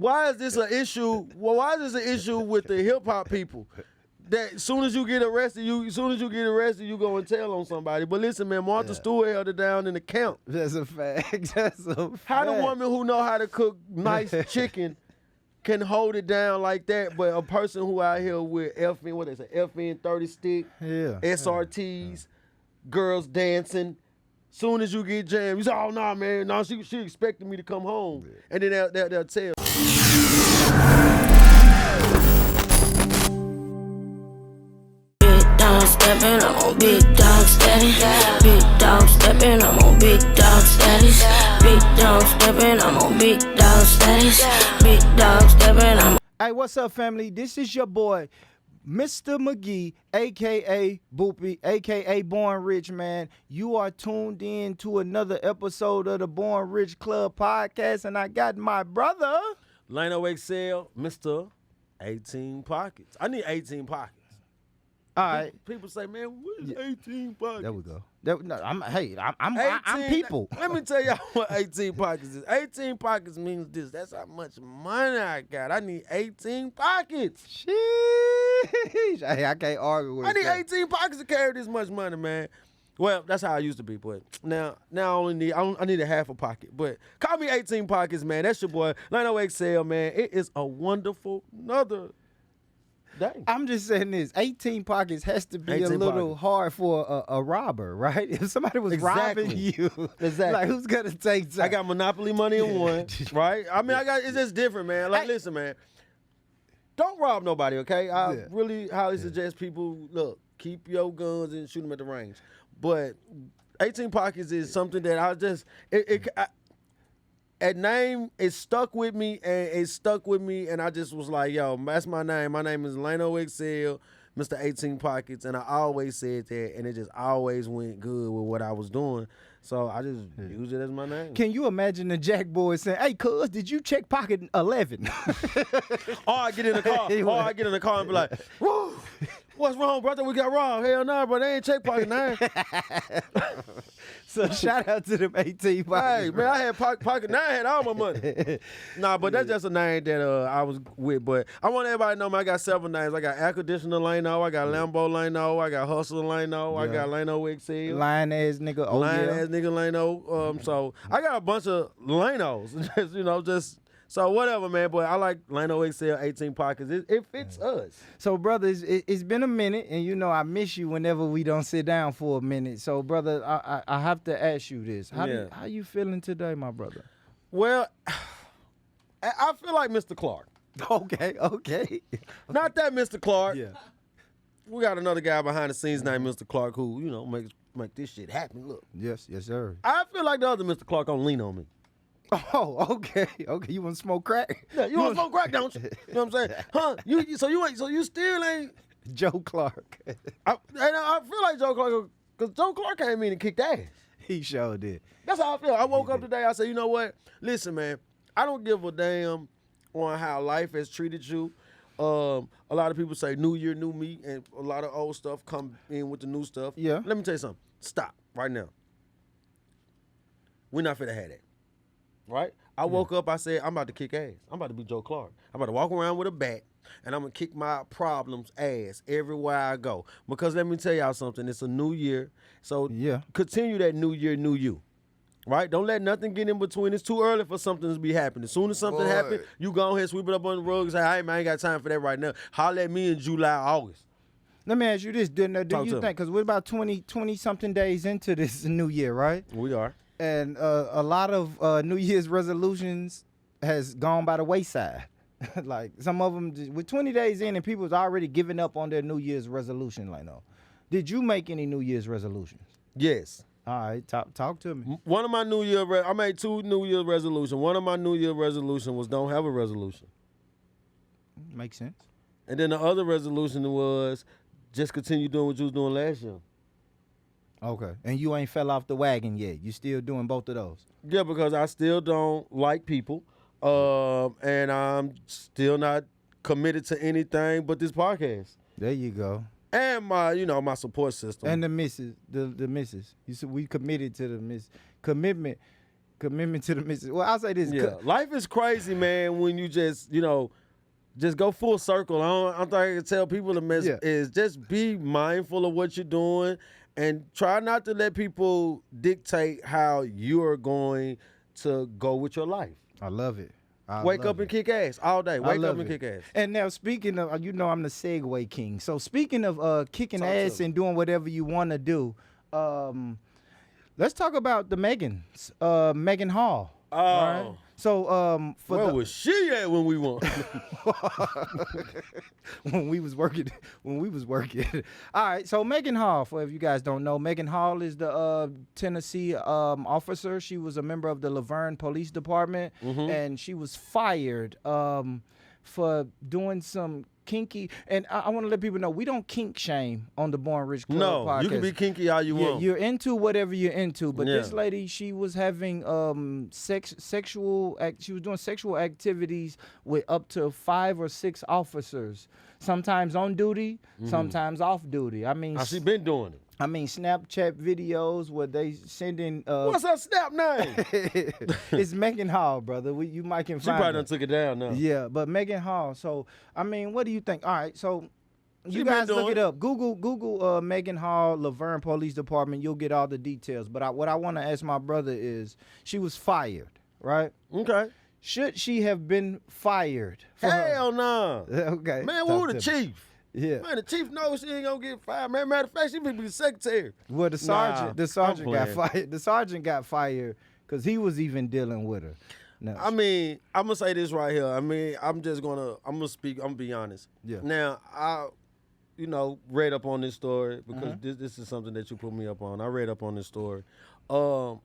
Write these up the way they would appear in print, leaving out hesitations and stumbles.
why is this an issue? Well, why is this an issue with the hip hop people? That soon as you get arrested, you go and tell on somebody. But listen, man, Martha Stewart held it down in the camp. That's a fact. That's a fact. How the woman who know how to cook nice chicken can hold it down like that, but a person who out here with FN 30 stick, SRTs, girls dancing. Soon as you get jammed, you say, "Oh no, man, no, she expected me to come home," and then they'll tell. Stepping, I'm on big dog status. Big dog stepping, I'm on big dog status. Big dog stepping, I'm on big dog status. Big dog stepping, I'm. Hey, what's up, family? This is your boy, Mr. McGee, a.k.a. Boopy, a.k.a. Born Rich, man. You are tuned in to another episode of the Born Rich Club podcast, and I got my brother. Lano XL, Mr. 18 Pockets. I need 18 pockets. All right. People say, man, what is 18 pockets? There we go. I'm people. Let me tell y'all what 18 pockets is. 18 pockets means this. That's how much money I got. I need 18 pockets. Sheesh. Hey, I can't argue with I need that. 18 pockets to carry this much money, man. Well, that's how I used to be, but now I need a half a pocket. But call me 18 pockets, man. That's your boy, Lano XL, man. It is a wonderful another day. I'm just saying this. 18 pockets has to be a little hard for a robber, right? If somebody was robbing you, like who's gonna take time? I got Monopoly money in one, right? I mean, it's just different, man. Like, listen, man. Don't rob nobody, okay? I really highly suggest people, look, keep your guns and shoot them at the range. But 18 pockets is something that I just, that name is stuck with me, and I just was like, yo, that's my name. My name is Lano XL, Mr. 18 Pockets, and I always said that, and it just always went good with what I was doing. So I just use it as my name. Can you imagine the Jack boys saying, "Hey, cuz, did you check pocket 11?" Or I get in the car and be like, "Whoa, what's wrong, brother? We got robbed." Hell no, bro, they ain't check pocket 9. So shout out to them 18 pockets. Hey, man, I had pocket 9, had all my money. Nah, but that's just a name that I was with. But I want everybody to know, man, I got several names. I got Air Conditioner Lano, I got Lambo Lano, I got Hustler Lano, I got Lano XL. Lion ass nigga. Lion ass nigga Lano. So I got a bunch of Lanos. just so whatever, man. But I like Lano XL 18 Pockets. It fits us. So, brother, it's been a minute, and I miss you whenever we don't sit down for a minute. So, brother, I have to ask you this: how you feeling today, my brother? Well, I feel like Mr. Clark. Okay. Not that Mr. Clark. Yeah. We got another guy behind the scenes named Mr. Clark who, make this shit happen. Look. Yes, sir. I feel like the other Mr. Clark don't lean on me. Oh, okay. You want to smoke crack? Yeah, you want to smoke crack, don't you? You know what I'm saying? Huh? You still ain't Joe Clark. I feel like Joe Clark, because Joe Clark came in and kicked ass. He sure did. That's how I feel. I woke up today, I said, you know what? Listen, man, I don't give a damn on how life has treated you. A lot of people say new year, new me, and a lot of old stuff come in with the new stuff. Yeah. Let me tell you something. Stop right now. We're not finna have that. Right? I woke up, I said, I'm about to kick ass. I'm about to be Joe Clark. I'm about to walk around with a bat, and I'm going to kick my problems ass everywhere I go. Because let me tell y'all something. It's a new year. So continue that new year, new you. Right? Don't let nothing get in between. It's too early for something to be happening. As soon as something happens, you go ahead, sweep it up on the rug and say, hey, man, I ain't got time for that right now. Holler at me in July, August. Let me ask you this. Do you think, because we're about 20-something days into this new year, right? We are. And a lot of New Year's resolutions has gone by the wayside. Like some of them, with 20 days in and people's already giving up on their New Year's resolution. Like, no. Did you make any New Year's resolutions? Yes. All right, talk to me. One of my I made 2 New Year's resolutions. One of my New Year's resolutions was don't have a resolution. Makes sense. And then the other resolution was just continue doing what you was doing last year. Okay. And you ain't fell off the wagon yet. You still doing both of those? Yeah, because I still don't like people. And I'm still not committed to anything but this podcast. There you go. And my support system. And the missus. The missus. You said we committed to the commitment Commitment to the mission. Well, I'll say this. Yeah, life is crazy, man. When you just just go full circle. I'm trying to tell people the message is just be mindful of what you're doing and try not to let people dictate how you are going to go with your life. I love it. Wake up and kick ass all day. Wake up and kick ass. And now speaking of, I'm the segue king. So speaking of kicking ass and doing whatever you want to do, let's talk about the Megan Hall. Oh. Right? So where was she at when we won? when we was working. All right. So Megan Hall, for if you guys don't know, Megan Hall is the Tennessee officer. She was a member of the Laverne Police Department, and she was fired for doing some kinky. And I want to let people know we don't kink shame on the Born Rich Club podcast. No, you can be kinky all you want. You're into whatever you're into. But this lady, she was having she was doing sexual activities with up to 5 or 6 officers, sometimes on duty, sometimes off duty. I mean, she been doing it. I mean, Snapchat videos where they sending. What's her Snap name? It's Megan Hall, brother. You might can She find. probably her. done took it down now. Yeah, but Megan Hall. So I mean, what do you think? All right, so She you been guys look doing it up. Google Megan Hall, Laverne Police Department. You'll get all the details. But what I want to ask my brother is, she was fired, right? Okay. Should she have been fired? Hell no. Okay. Man, Talk who to the me. chief? Yeah. Man, the chief knows she ain't gonna get fired. Man, matter of fact, she be the secretary. Well, the sergeant I'm got playing. fired. The sergeant got fired because he was even dealing with her. No, I mean, I'm gonna say this right here. I mean, I'm gonna speak. I'm gonna be honest. Yeah. Now, I, read up on this story because this is something that you put me up on. I read up on this story. A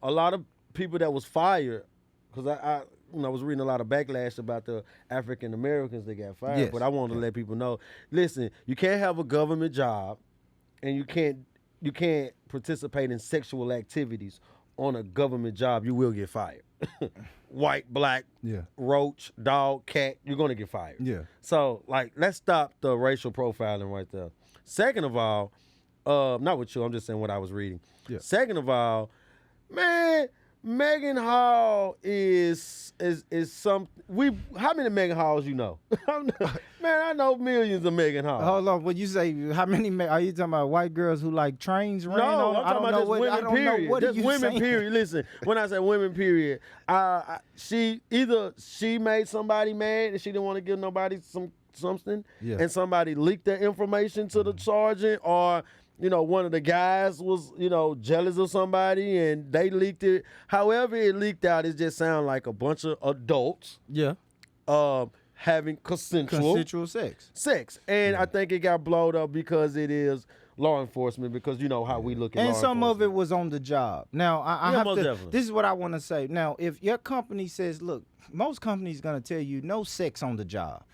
lot of people that was fired, because I was reading a lot of backlash about the African Americans that got fired. Yes. But I wanted to let people know, listen, you can't have a government job, and you can't participate in sexual activities on a government job. You will get fired. White, black, Yeah. roach, dog, cat, you're gonna get fired. Yeah. So, let's stop the racial profiling right there. Second of all, not with you, I'm just saying what I was reading. Yeah. Second of all, man, Megan Hall is some. How many Megan Halls you know? Man, I know millions of Megan Halls. Hold on. When you say how many? Are you talking about white girls who like trains ran on? I'm talking about just women, period. What are Just you women, saying? period. Listen, when I say women, period, she made somebody mad and she didn't want to give nobody something, Yeah. and somebody leaked that information to the sergeant, or one of the guys was jealous of somebody and they leaked it. However it leaked out, it just sounded like a bunch of adults Yeah. having consensual sex. and I think it got blowed up because it is law enforcement, because you know how we look at And law some of it enforcement. was on the job. Now, I Yeah, have most to. definitely. This is what I want to say. Now, if your company says, look, most companies gonna tell you no sex on the job,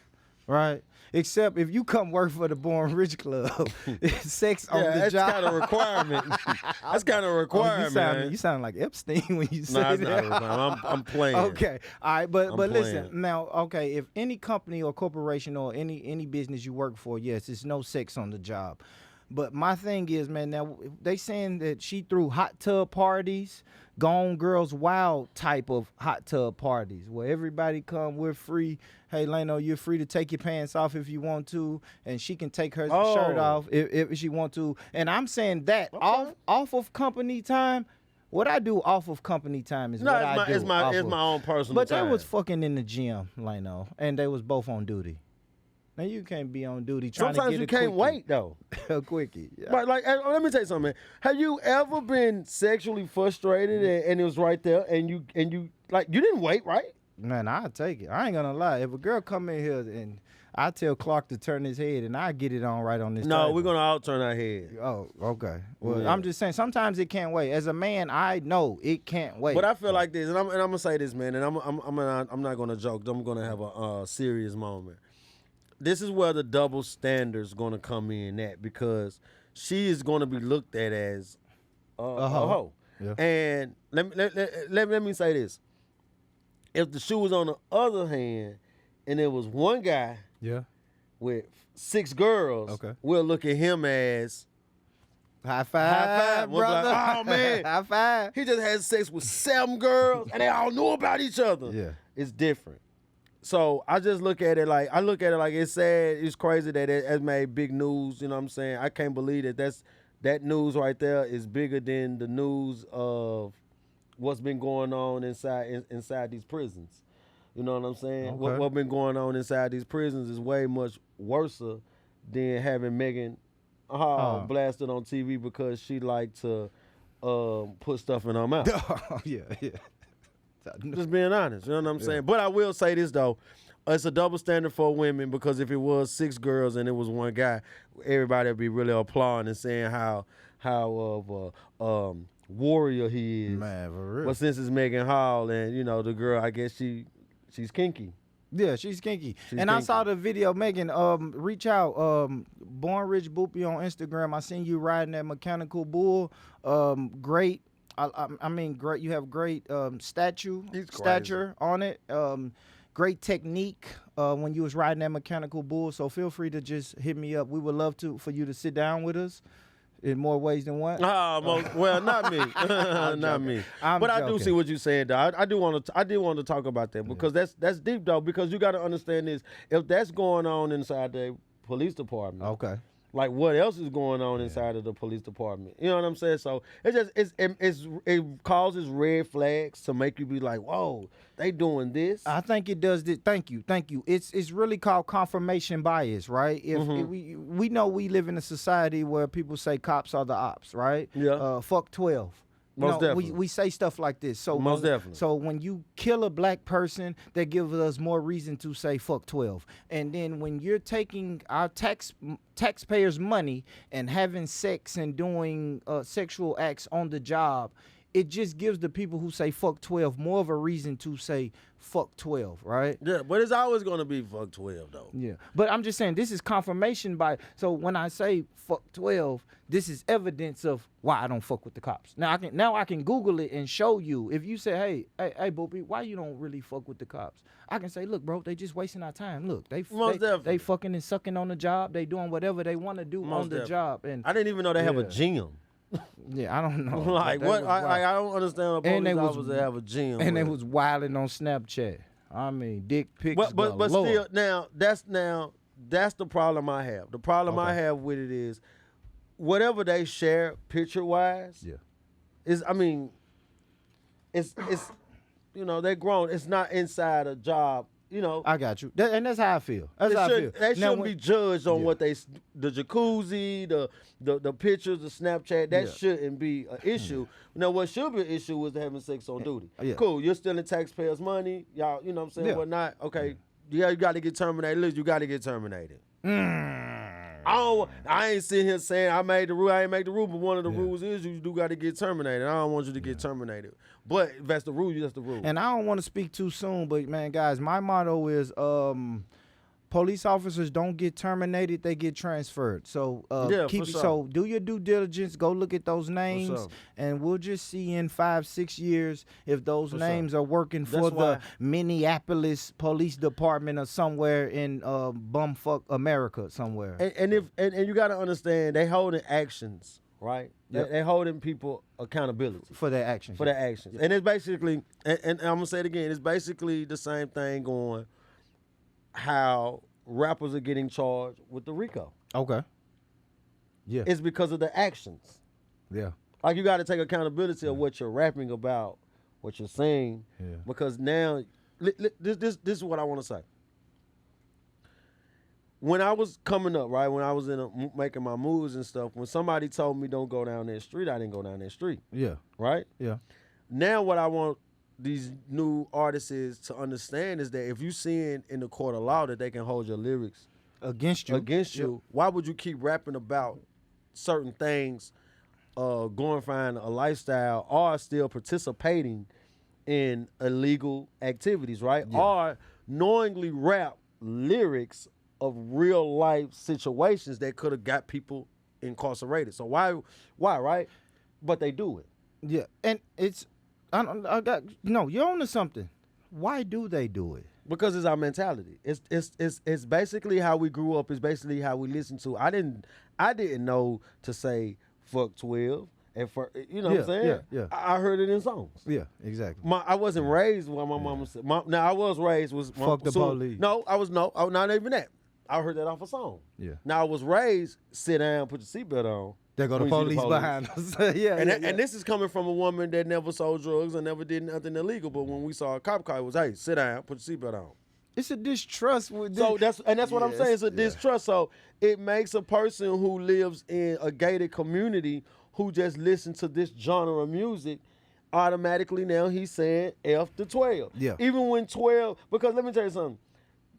right? Except if you come work for the Born Rich Club, it's sex on the that's job. kind of a requirement. That's kind of a requirement. Oh, you sound like Epstein when you say Nah, it's that. not a requirement. I'm playing. Okay, all right, but I'm listen playing. now. Okay, if any company or corporation or any business you work for, yes, it's no sex on the job. But my thing is, man, now they saying that she threw hot tub parties, Gone Girls Wild type of hot tub parties where everybody come, we're free. Hey, Leno, you're free to take your pants off if you want to, and she can take her shirt off if she want to. And I'm saying that off of company time. What I do off of company time is No, what it's I my, do. it's my off it's of- my own personal But time. they was fucking in the gym, Leno, and they was both on duty. Now you can't be on duty trying Sometimes to you get a can't wait though. a quickie. Yeah. But let me tell you something, man. Have you ever been sexually frustrated and it was right there, and you didn't wait, right? Man, I'll take it. I ain't gonna lie. If a girl come in here and I tell Clark to turn his head and I get it on right on this No, table. we're gonna all turn our head. Oh, okay. Well, Yeah. I'm just saying sometimes it can't wait. As a man, I know it can't wait. But I feel like this, and I'm gonna say this, man, and I'm not gonna joke. I'm gonna have a serious moment. This is where the double standard's gonna come in at, because she is gonna be looked at as a hoe. Yeah. And let me say this: if the shoe was on the other hand, and there was one guy Yeah. with 6 girls, Okay. we'll look at him as High five, High five. One be like, brother. oh, man. High five. He just had sex with 7 girls and they all knew about each other. Yeah. It's different. So I just look at it like it's sad. It's crazy that it has made big news. You know what I'm saying? I can't believe that news right there is bigger than the news of what's been going on inside these prisons. You know what I'm saying? Okay. What been going on inside these prisons is way much worse than having Megan blasted on TV because she liked to put stuff in her mouth. yeah. Just being honest, you know what I'm saying? But I will say this, though. It's a double standard for women because if it was 6 girls and it was 1 guy, everybody would be really applauding and saying how of a warrior he is. Man, for real. But since it's Megan Hall and, you know, the girl, I guess she's kinky. Yeah, she's kinky. She's and I kinky. saw the video, Megan. Reach out. Born Rich Boopy on Instagram. I seen you riding that mechanical bull. Great. I mean, great. You have great stature on it. Great technique when you was riding that mechanical bull. So feel free to just hit me up. We would love for you to sit down with us in more ways than one. Well, not me, not me. But I do see what you're saying, though. I did want to talk about that because that's deep, though. Because you got to understand this: if that's going on inside the police department, Okay. like what else is going on inside of the police department? You know what I'm saying? So it causes red flags to make you be like, whoa, they doing this. I think it does this. Thank you. It's really called confirmation bias, right? If we know we live in a society where people say cops are the ops, right? Yeah. Fuck 12. Most definitely. We say stuff like this. So Most definitely. So when you kill a black person, that gives us more reason to say fuck 12. And then when you're taking our taxpayers' money and having sex and doing sexual acts on the job, it just gives the people who say fuck 12 more of a reason to say fuck 12, right? Yeah, but it's always gonna be fuck 12 though. Yeah. But I'm just saying this is confirmation by. So when I say fuck 12, this is evidence of why I don't fuck with the cops. Now I can Google it and show you. If you say, hey, Boopy, why you don't really fuck with the cops? I can say, look, bro, they just wasting our time. Look, they fucking and sucking on the job. They doing whatever they want to do on the job. And I didn't even know they have a gym. yeah, I don't know. Like That what? was I wild. don't understand a police officer have a gym. And they with. was wilding on Snapchat. I mean, dick pics. But galore. still, that's the problem I have. The problem I have with it is whatever they share picture wise. Yeah. It's you know, they're grown. It's not inside a job. You know, I got you. And that's how I feel. That's how I feel. They shouldn't be judged on Yeah. what the jacuzzi, the pictures, the Snapchat. That shouldn't be an issue. Now, what should be an issue is having sex on duty. Yeah. Cool, you're stealing taxpayers' money. Y'all, you know what I'm saying? Yeah. But not, okay, yeah, you got to get terminated. Look, you got to get terminated. I ain't sitting here saying I made the rule, I ain't make the rule, but one of the rules is you do got to get terminated. I don't want you to get terminated. But if that's the rule, that's the rule. And I don't want to speak too soon, but man, guys, my motto is police officers don't get terminated, they get transferred. So for sure. So do your due diligence, go look at those names, sure. and we'll just see in 5-6 years if those names are working for That's the why- Minneapolis Police Department or somewhere in bumfuck America somewhere. And you got to understand, they holding actions, right? Yep. They holding people accountability For their actions. for their actions. And it's basically, and I'm gonna say it again, it's basically the same thing going how rappers are getting charged with the RICO. Okay. Yeah. It's because of the actions. Yeah. Like you got to take accountability of what you're rapping about, what you're saying, Yeah. because now this is what I want to say. When I was coming up, right, when I was making my moves and stuff, when somebody told me don't go down that street, I didn't go down that street, Yeah. right? Yeah. Now what I want these new artists is to understand is that if you seeing in the court of law that they can hold your lyrics Against you. why would you keep rapping about certain things, glorifying a lifestyle, or still participating in illegal activities, right? Yeah. Or knowingly rap lyrics of real life situations that could have got people incarcerated. So why, right? But they do it. Yeah, and it's I got no. You're on to something. Why do they do it? Because it's our mentality. It's basically how we grew up. It's basically how we listen to. I didn't know to say fuck 12. And for you know what I'm saying? Yeah. I heard it in songs. Yeah, exactly. I wasn't raised what my mama said. Now I was raised was Fuck the police. No, I was not even that. I heard that off a song. Yeah. Now I was raised, sit down, put your seatbelt on. There go the when you see police behind us. yeah, And this is coming from a woman that never sold drugs and never did nothing illegal. But when we saw a cop car, it was, hey, sit down, put your seatbelt on. It's a distrust with So that's what I'm saying. It's a distrust. So it makes a person who lives in a gated community who just listens to this genre of music, automatically now he's saying F the 12. Yeah. Even when 12, because let me tell you something.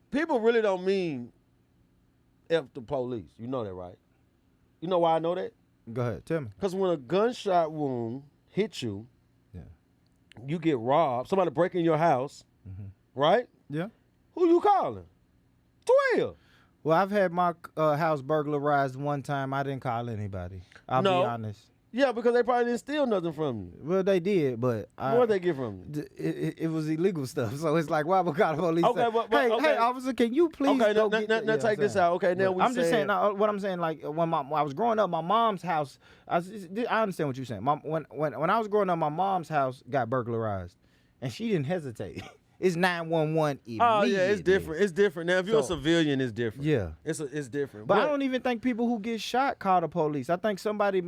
People really don't mean F the police. You know that, right? You know why I know that? Go ahead, tell me. Because when a gunshot wound hits you, Yeah. you get robbed, somebody break in your house, right? Yeah. Who you calling? 12. Well, I've had my house burglarized one time. I didn't call anybody. I'll be honest. Yeah, because they probably didn't steal nothing from you. Well, they did, but What'd they get from you? It was illegal stuff. So it's like, why would call the police? Okay, Hey, officer, can you please Okay, go now take this out. Okay, now I'm just saying. What I'm saying, like when I was growing up, my mom's house. I understand what you're saying. When I was growing up, my mom's house got burglarized, and she didn't hesitate. It's 911 immediately. Oh yeah, it's different. It's different. Now if you're a civilian, it's different. Yeah, it's different. But I don't even think people who get shot call the police. I think somebody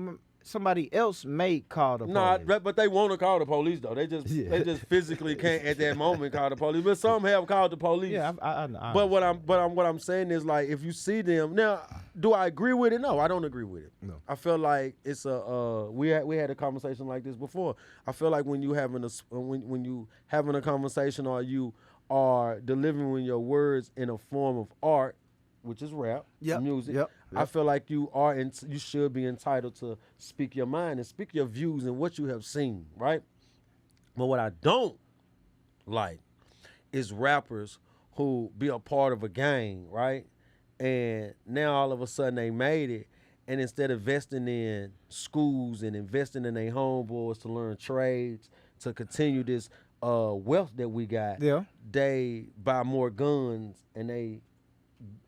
else may call the police. No, but they want to call the police though. They just physically can't at that moment call the police. But some have called the police. Yeah, I but what I'm saying is, like, if you see them now, do I agree with it? No, I don't agree with it. No. I feel like it's we had a conversation like this before. I feel like when you having a conversation or you are delivering your words in a form of art, which is rap, music. Yep. I feel like you should be entitled to speak your mind and speak your views and what you have seen, right? But what I don't like is rappers who be a part of a gang, right? And now all of a sudden they made it, and instead of investing in schools and investing in their homeboys to learn trades, to continue this wealth that we got, they buy more guns and they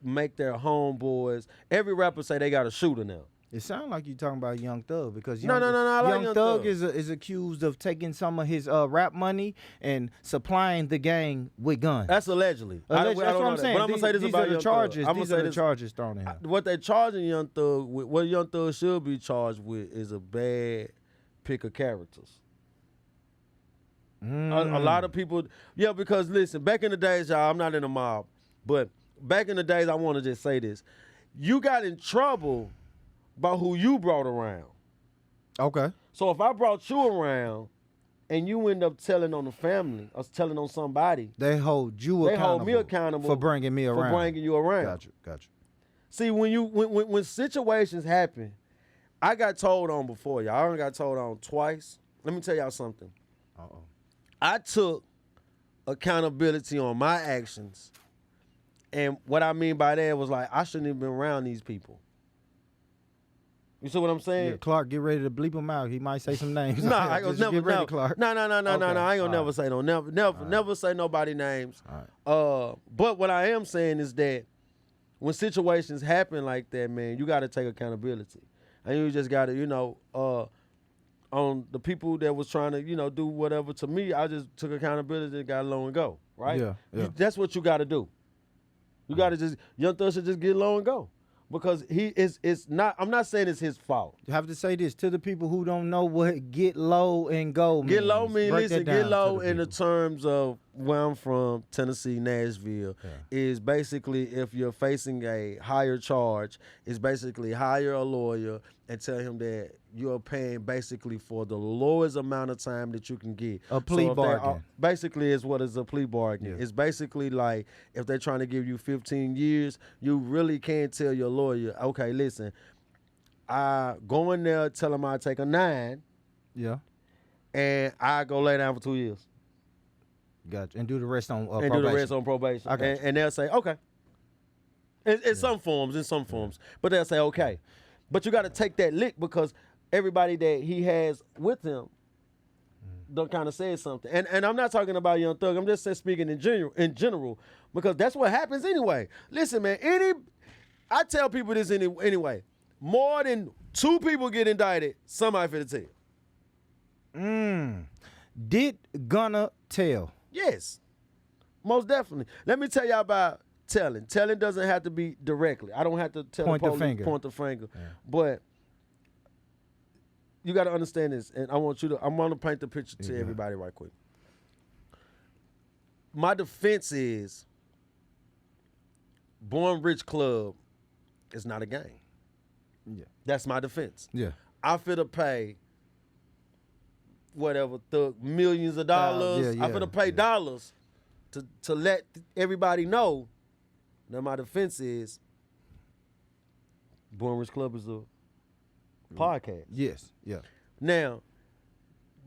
make their homeboys. Every rapper say they got a shooter now. It sounds like you talking about Young Thug because No, I like Young Thug is accused of taking some of his rap money and supplying the gang with guns. That's allegedly. That's what I'm saying. But I'm gonna say this about Young Thug. These are the charges thrown in here. What they charging Young Thug with, what Young Thug should be charged with, is a bad pick of characters. A lot of people, because listen, back in the days, y'all, I'm not in a mob, but back in the days, I want to just say this. You got in trouble by who you brought around. Okay. So if I brought you around and you end up telling on the family or telling on somebody, they hold you accountable. They hold me accountable for bringing me around. For bringing you around. Gotcha. See, when situations happen, I got told on before, y'all. I only got told on twice. Let me tell y'all something. Uh-oh. I took accountability on my actions. And what I mean by that was, like, I shouldn't have been around these people. You see what I'm saying? Yeah, Clark, get ready to bleep him out. He might say some names. No, I ain't gonna never. Clark. No. I ain't gonna never say no. Never say nobody names. But what I am saying is that when situations happen like that, man, you got to take accountability, and you just got to, on the people that was trying to, do whatever to me. I just took accountability and got low and go. Right? Yeah. That's what you got to do. You got to just, Young Thug should just get low and go. Because it's not, I'm not saying it's his fault. You have to say this to the people who don't know what get low and go means. Get low means, listen, get low in the people. terms of where I'm from, Tennessee, Nashville, is basically if you're facing a higher charge, is basically hire a lawyer and tell him that you're paying basically for the lowest amount of time that you can get. A plea bargain. Basically is what is a plea bargain. Yeah. It's basically like if they're trying to give you 15 years, you really can't tell your lawyer, okay, listen, I go in there, tell him I take a 9. Yeah. And I go lay down for 2 years. Gotcha. And do the rest on probation. And do the rest on probation. And they'll say, okay. In some forms. But they'll say, okay. But you got to take that lick because everybody that he has with him done kind of said something. And I'm not talking about Young Thug. I'm just speaking in general because that's what happens anyway. Listen, man, I tell people this anyway. More than 2 people get indicted, somebody finna tell. Did Gunna tell? Yes, most definitely. Let me tell y'all about telling. Telling doesn't have to be directly. I don't have to tell Point the the police, finger. point the finger. But you got to understand this, and I'm going to paint the picture to everybody right quick. My defense is Born Rich Club is not a game. Yeah. That's my defense. Yeah. I finna pay whatever the millions of dollars. yeah, I finna pay dollars to let everybody know that my defense is Born Rich Club is a podcast. Yes. Yeah. Now,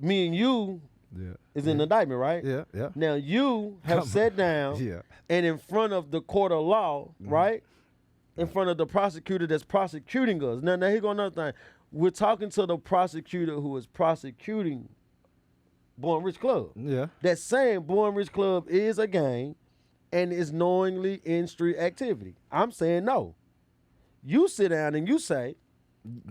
me and you Yeah. is in the indictment, right? Yeah. Yeah. Now you have sat down Yeah. and in front of the court of law, right? In front of the prosecutor that's prosecuting us. Now here go another thing. We're talking to the prosecutor who is prosecuting Born Rich Club. Yeah. That's saying Born Rich Club is a gang and is knowingly in street activity. I'm saying no. You sit down and you say,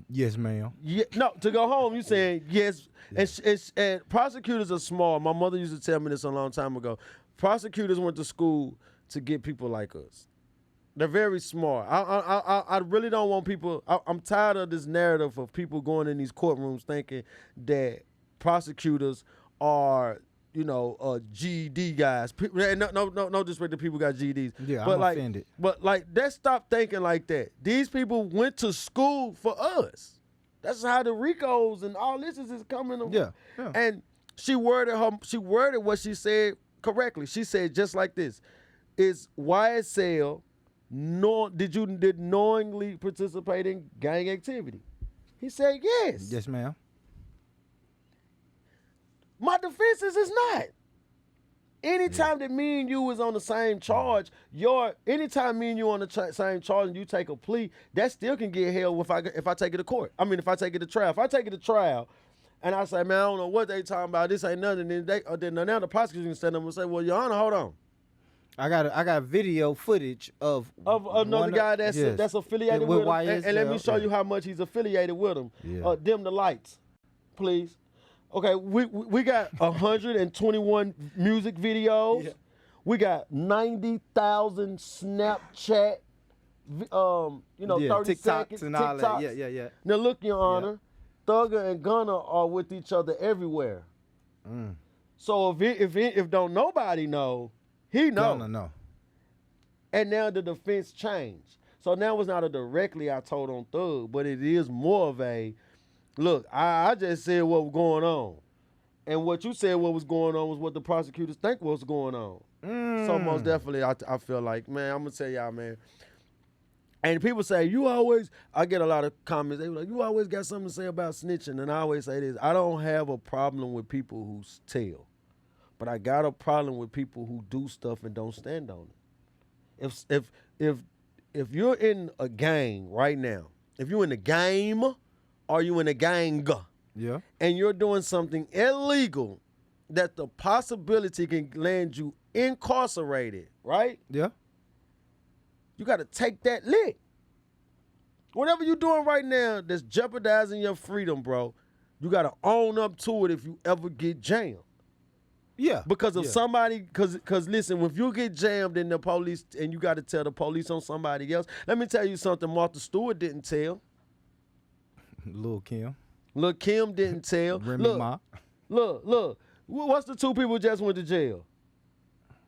Yes, ma'am. yeah, no, to go home, you saying yes. And prosecutors are smart. My mother used to tell me this a long time ago. Prosecutors went to school to get people like us. They're very smart. I really don't want people. I'm tired of this narrative of people going in these courtrooms thinking that prosecutors are, GED guys. No disrespect to people who got GEDs. Yeah, but I'm offended. But let's stop thinking like that. These people went to school for us. That's how the RICOs and all this is coming. Yeah. And she worded what she said correctly. She said just like this: is YSL did knowingly participate in gang activity? He said yes. Yes, ma'am. My defense is it's not. Anytime that me and you is on the same charge, anytime me and you on the same charge and you take a plea, that still can get held if I take it to court. I mean, if I take it to trial. If I take it to trial and I say, man, I don't know what they talking about, this ain't nothing, then now the prosecutor can stand up and say, well, Your Honor, hold on. I got video footage of another guy that's affiliated with him. YSL. And let me show you how much he's affiliated with him. Yeah. Dim the lights, please. Okay, we got 121 music videos. Yeah. We got 90,000 Snapchat, 30 TikToks seconds, and all that. TikToks. Yeah. Now look, Your Honor, Thugger and Gunna are with each other everywhere. So if don't nobody know, he know. No. And now the defense changed. So now it's not a directly I told on Thug, but it is more of a, look, I just said what was going on. And what you said what was going on was what the prosecutors think was going on. So most definitely I feel like, man, I'm going to tell y'all, man. And people say, I get a lot of comments, they were like, you always got something to say about snitching. And I always say this, I don't have a problem with people who tell. But I got a problem with people who do stuff and don't stand on it. If you're in a gang right now, if you're in a game, or you in a gang, Yeah. and you're doing something illegal that the possibility can land you incarcerated, right? Yeah. You got to take that lick. Whatever you're doing right now that's jeopardizing your freedom, bro, you got to own up to it if you ever get jammed. Yeah. Because of somebody, because listen, if you get jammed in the police and you got to tell the police on somebody else, let me tell you something Martha Stewart didn't tell. Lil' Kim. Lil' Kim didn't tell. Remy Ma. Look. What's the 2 people who just went to jail?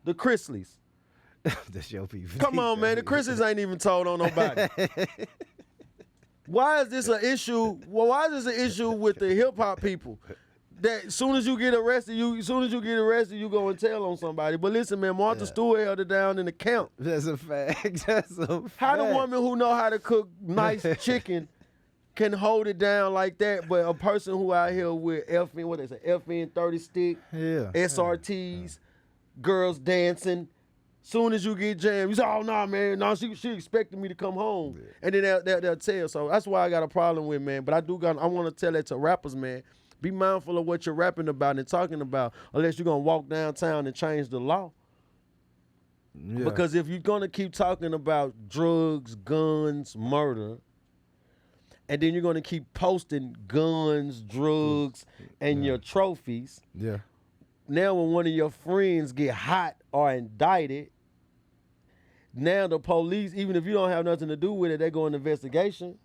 The Chrisleys. That's your people. Come on, man. The Chrisleys ain't even told on nobody. Why is this an issue? Well, why is this an issue with the hip hop people? That as soon as you get arrested, you go and tell on somebody. But listen, man, Martha Stewart held it down in the camp. That's a fact. That's a fact. How the woman who know how to cook nice chicken can hold it down like that, but a person who out here with FN 30 stick, SRTs, girls dancing, soon as you get jammed, you say, oh, no, man, no, she expected me to come home. And then they'll tell. So that's why I got a problem with, man. But I want to tell that to rappers, man. Be mindful of what you're rapping about and talking about, unless you're going to walk downtown and change the law. Yeah. Because if you're going to keep talking about drugs, guns, murder, and then you're gonna keep posting guns, drugs, and your trophies. Yeah. Now when one of your friends get hot or indicted, now the police, even if you don't have nothing to do with it, they go in investigation.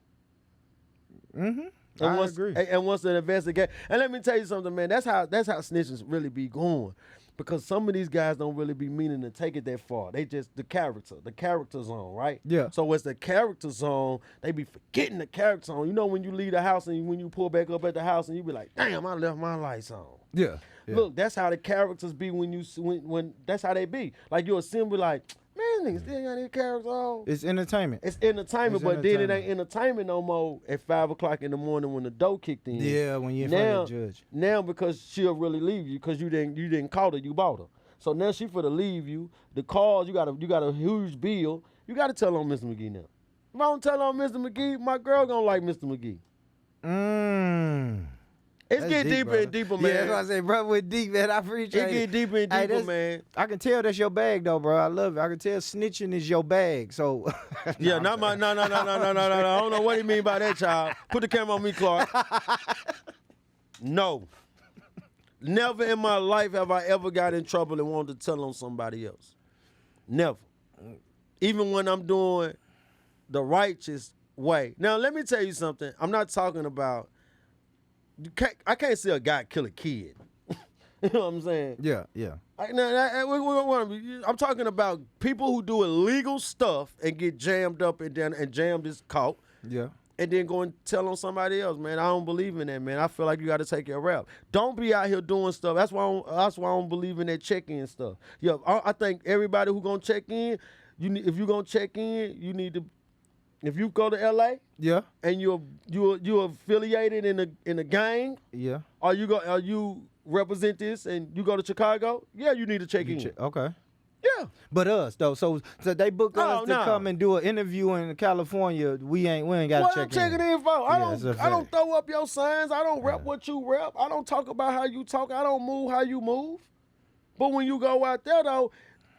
Mm-hmm. And I once, agree. And once the investigation, and let me tell you something, man. That's how snitches really be going, because some of these guys don't really be meaning to take it that far. They just the character zone, right? Yeah. So it's the character zone. They be forgetting the character zone. You know, when you leave the house and when you pull back up at the house and you be like, damn, I left my lights on. Yeah. Look, that's how the characters be when that's how they be. Like you assemble like, man, niggas still got these characters on. It's entertainment. It's entertainment, It's but then it entertainment. ain't entertainment no more at 5 o'clock in the morning when the dough kicked in. Yeah, when you're in front of the judge. Now because she'll really leave you because you didn't call her, you bought her. So now she for to leave you. The cause, you got a huge bill. You got to tell on Mr. McGee now. If I don't tell on Mr. McGee, my girl gonna like Mr. McGee. It's That's getting deep, deeper brother. and deeper, man. Yeah, that's what I say, brother, with deep, man. I appreciate it. It get deeper and Hey, deeper, that's- man. I can tell that's your bag, though, bro. I love it. I can tell snitching is your bag. So, Yeah, not my no. I don't know what he mean by that, child. Put the camera on me, Clark. No. Never in my life have I ever got in trouble and wanted to tell on somebody else. Never. Even when I'm doing the righteous way. Now, let me tell you something. I'm not talking about, I can't see a guy kill a kid. You know what I'm saying? yeah. I'm talking about people who do illegal stuff and get jammed up and jammed is caught. Yeah. And then go and tell on somebody else, man. I don't believe in that, man. I feel like you got to take your rap. Don't be out here doing stuff. That's why I don't believe in that check-in stuff. Yeah, I think everybody who gonna check in, if you gonna check in, you need to. If you go to LA Yeah. and you're affiliated in a gang, Yeah. or you represent this and you go to Chicago, yeah, you need to check in. Okay. Yeah. But us though, so they book us to no. come and do an interview in California. We ain't got What to I'm check in. checking in for? I Yeah, it's a don't fact. throw up your signs. I don't rep what you rep. I don't talk about how you talk. I don't move how you move. But when you go out there though,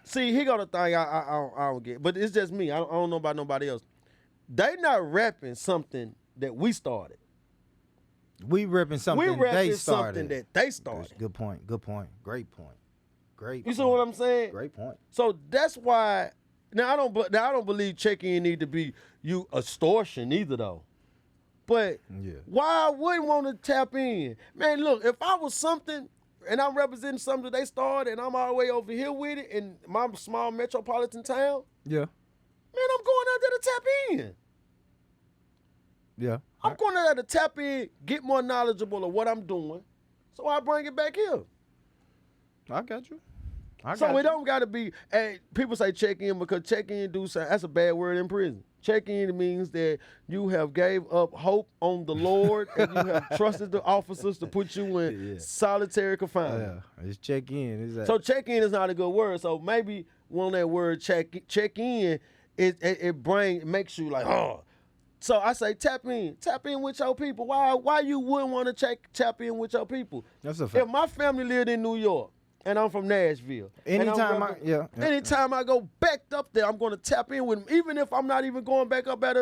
see, he got a thing I don't get. But it's just me. I don't know about nobody else. They not repping something that we started. We repping something We they repping started. something that they started. Good point. Great point. Great. You see what I'm saying? Great point. So that's why. Now I don't believe check-in need to be you extortion either though. But Yeah. why I wouldn't want to tap in? Man, look, if I was something and I'm representing something that they started and I'm all the way over here with it in my small metropolitan town, Yeah. man, I'm going out there to tap in. Yeah. I'm going out there to tap in, get more knowledgeable of what I'm doing, so I bring it back here. I got you. So it don't gotta be. Hey, people say check in because check in that's a bad word in prison. Check in means that you have gave up hope on the Lord and you have trusted the officers to put you in solitary confinement. Yeah. It's check in. Is that? So check in is not a good word. So maybe when that word check in, it makes you like, oh. So I say tap in with your people. Why you wouldn't want to tap in with your people? That's a fact. If my family lived in New York and I'm from Nashville, Anytime anytime I go back up there, I'm going to tap in with them, even if I'm not even going back up at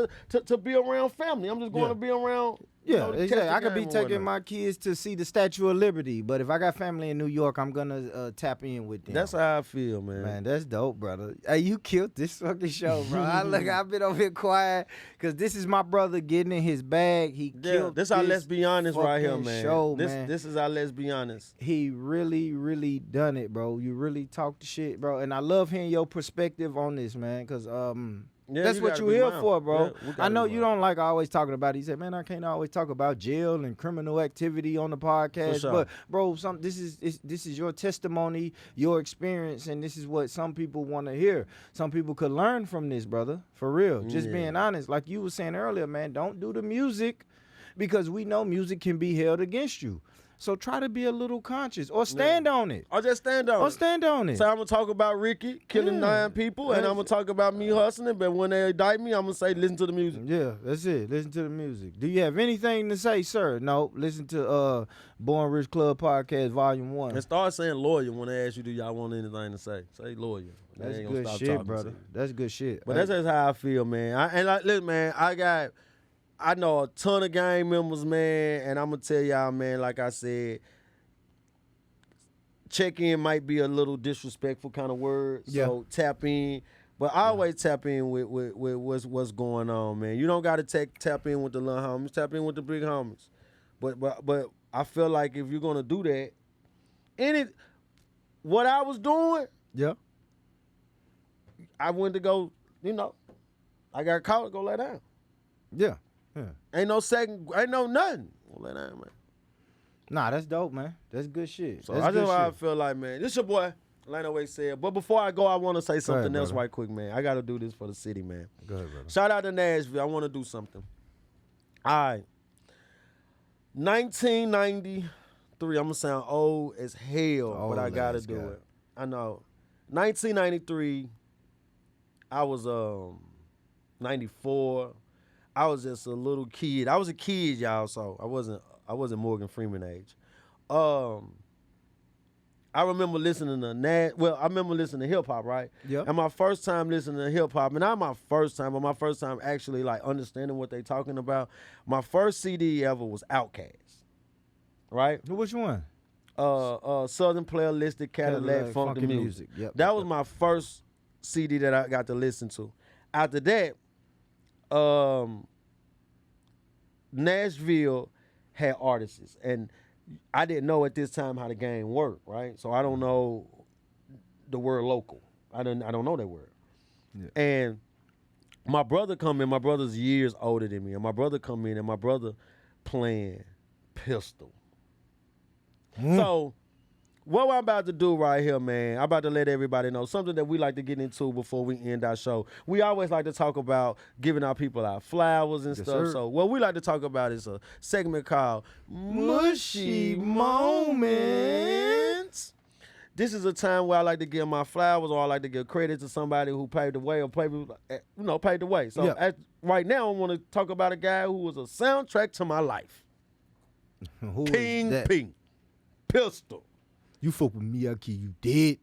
to be around family. I'm just going to be around. Yeah, to catch exactly. the I could be game or taking whatnot. my kids to see the Statue of Liberty, but if I got family in New York, I'm gonna tap in with them. That's how I feel, man. Man, that's dope, brother. Hey, you killed this fucking show, bro. I've been over here quiet because this is my brother getting in his bag. He killed this our let's be honest right here, fucking man. show, this man. this is our let's be honest. He really done it, bro. You really talk the shit, bro. And I love hearing your perspective on this, man, because Yeah, that's you what gotta you be here mindful. for, bro. Yeah, we gotta I know be you mindful. don't like always talking about it. He said, man, I can't always talk about jail and criminal activity on the podcast. sure. But bro, this is your testimony, your experience, and this is what some people want to hear. Some people could learn from this, brother. For real. Just being honest. Like you were saying earlier, man, don't do the music because we know music can be held against you. So try to be a little conscious or stand on it. Or just stand on Or it. stand on it. So I'm gonna talk about Ricky killing 9 people, and I'm gonna talk about me hustling. But when they indict me, I'm gonna say listen to the music. Yeah, that's it. Listen to the music. Do you have anything to say, sir? No. Listen to Born Rich Club Podcast Volume 1. And start saying lawyer when they ask you, do y'all want anything to say? Say lawyer. They That's ain't gonna good stop shit, talking brother. to you. That's good shit. But that's just how I feel, man. Listen, man, I know a ton of gang members, man, and I'm gonna tell y'all, man, like I said, check in might be a little disrespectful kind of word. So tap in. But I always tap in with what's going on, man. You don't gotta tap in with the little homies, tap in with the big homies. But I feel like if you're gonna do that, what I was doing, I went to go, I got caught to go lay down. Yeah. Ain't no nothing. Go lay down, man. Nah, that's dope, man. That's good shit. So that's that's why I feel like, man, this your boy, Lano Way said. But before I go, I want to say something else brother. right quick, man. I got to do this for the city, man. Go ahead, brother. Shout out to Nashville. I want to do something. All right. 1993. I'm going to sound old as hell, but I got to do it. I know. 1993, I was 94. I was just a little kid. I was a kid, y'all, so I wasn't Morgan Freeman age. I remember listening to I remember listening to hip hop, right? Yeah. And my first time listening to hip hop, and not my first time, but my first time actually like understanding what they talking about. My first CD ever was Outkast, right? Which one? Southern Playalistic Cadillac Funky Music. Yep. That was my first CD that I got to listen to. After that, Nashville had artists, and I didn't know at this time how the game worked, right? So I don't know the word local. I don't know that word. Yeah. And my brother come in. My brother's years older than me, and my brother come in, and my brother playing Pistol. So what I'm about to do right here, man, I'm about to let everybody know something that we like to get into before we end our show. We always like to talk about giving our people our flowers and stuff. Sir. So what we like to talk about is a segment called Mushy Moments. This is a time where I like to give my flowers, or I like to give credit to somebody who paved the way, or paved the way. So right now I want to talk about a guy who was a soundtrack to my life. Who King is that? P. Pistol. You fuck with me, I'll kill you dead.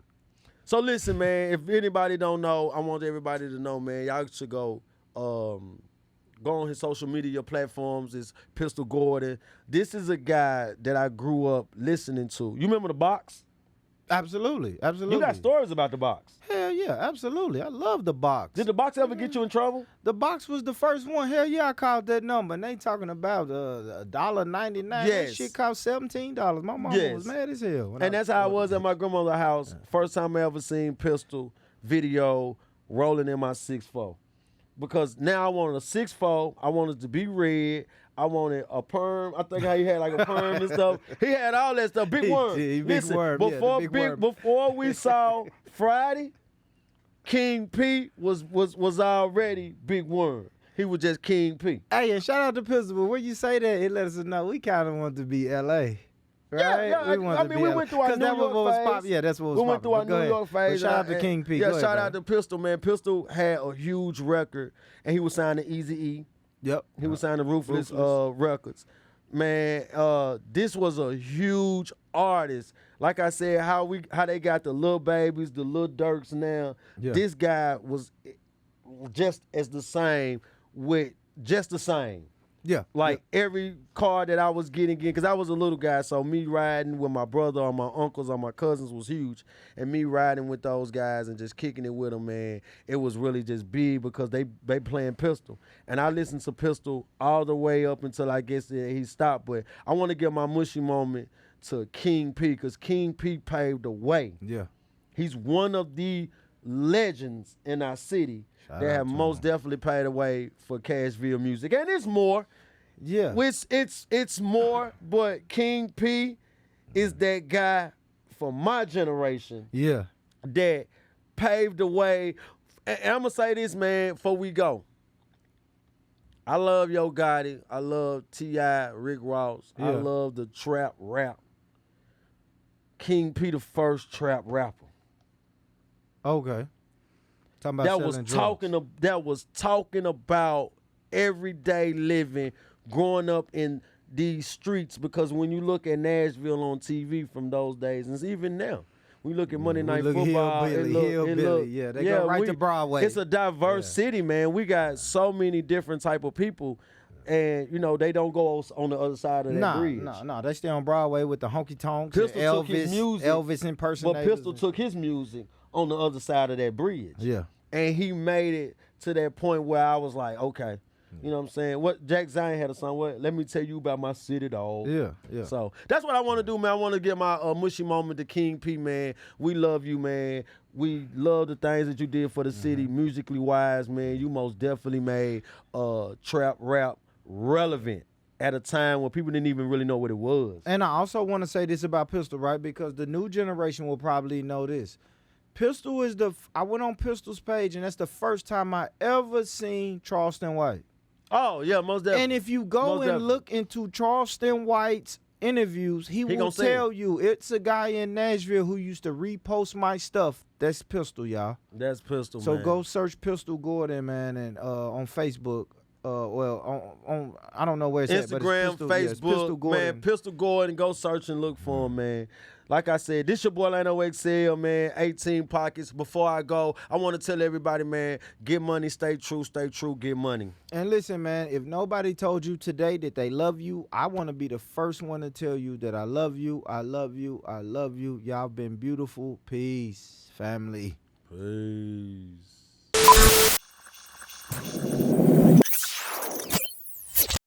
So listen, man, if anybody don't know, I want everybody to know, man, y'all should go on his social media platforms. It's Pistol Gordon. This is a guy that I grew up listening to. You remember The Box? Absolutely. You got stories about The Box. Hell yeah, absolutely. I love The Box. Did The Box ever get you in trouble? The Box was the first one. Hell yeah, I called that number. And they talking about $1.99. Yes. That shit cost $17. My mama was mad as hell. And that's how I was at my grandmother's house. First time I ever seen Pistol video rolling in my 6'4". Because now I wanted a 6'4". I wanted it to be red. I wanted a perm. I think how he had like a perm and stuff. He had all that stuff. Big Worm. Listen, Worm. before we saw Friday, King P was already Big Worm. He was just King P. Hey, and shout out to Pistol. But when you say that, it lets us know we kind of want to be L.A. Right? Yeah, we went through our New York phase. Yeah, that's what was We went through our New York phase. But shout out to King P. Yeah, shout out to Pistol, man. Pistol had a huge record, and he was signed to Eazy-E. Yep. He was signed to Ruthless Records. Man, this was a huge artist. Like I said, how they got the Lil Babies, the Lil Durks now. Yeah. This guy was just the same. Yeah. Like every car that I was getting, because I was a little guy, so me riding with my brother or my uncles or my cousins was huge. And me riding with those guys and just kicking it with them, man, it was really just big because they playing Pistol. And I listened to Pistol all the way up until I guess he stopped. But I want to give my mushy moment to King P, because King P paved the way. Yeah. He's one of the legends in our city that have most definitely paved the way for Cashville music. And it's more. Yeah. It's more, but King P is that guy for my generation. Yeah. That paved the way. And I'm going to say this, man, before we go. I love Yo Gotti. I love T.I., Rick Ross. Yeah. I love the trap rap. King P, the first trap rapper. Okay. Talking about that was talking about everyday living, growing up in these streets. Because when you look at Nashville on TV from those days, and even now, we look at Monday Night Football. Hillbilly. Yeah, they go right to Broadway. It's a diverse city, man. We got so many different type of people And you know they don't go on the other side of that bridge. No. They stay on Broadway with the honky tonks. Pistol and took his music, Elvis impersonators. but Pistol took his music on the other side of that bridge. Yeah. And he made it to that point where I was like, okay, you know what I'm saying? What Jack Zion had a song, what? Let me tell you about my city, dog. Yeah. So that's what I want to do, man. I want to give my mushy moment to King P, man. We love you, man. We love the things that you did for the city, musically wise, man. You most definitely made trap rap relevant at a time when people didn't even really know what it was. And I also want to say this about Pistol, right? Because the new generation will probably know this. Pistol is I went on Pistol's page, and that's the first time I ever seen Charleston White. Oh, yeah, most definitely. And if you go and look into Charleston White's interviews, he will tell you it's a guy in Nashville who used to repost my stuff. That's Pistol, y'all. That's Pistol, so man. go search Pistol Gordon, man, and on Facebook. On I don't know where it's Instagram, at, but it's Pistol, Facebook, Pistol Gordon. man. Pistol Gordon. Go search and look for him, man. Like I said, this your boy Lano XL, man. 18 pockets. Before I go, I want to tell everybody, man, get money, stay true, get money. And listen, man, if nobody told you today that they love you, I want to be the first one to tell you that I love you, I love you, I love you. Y'all been beautiful. Peace, family. Peace.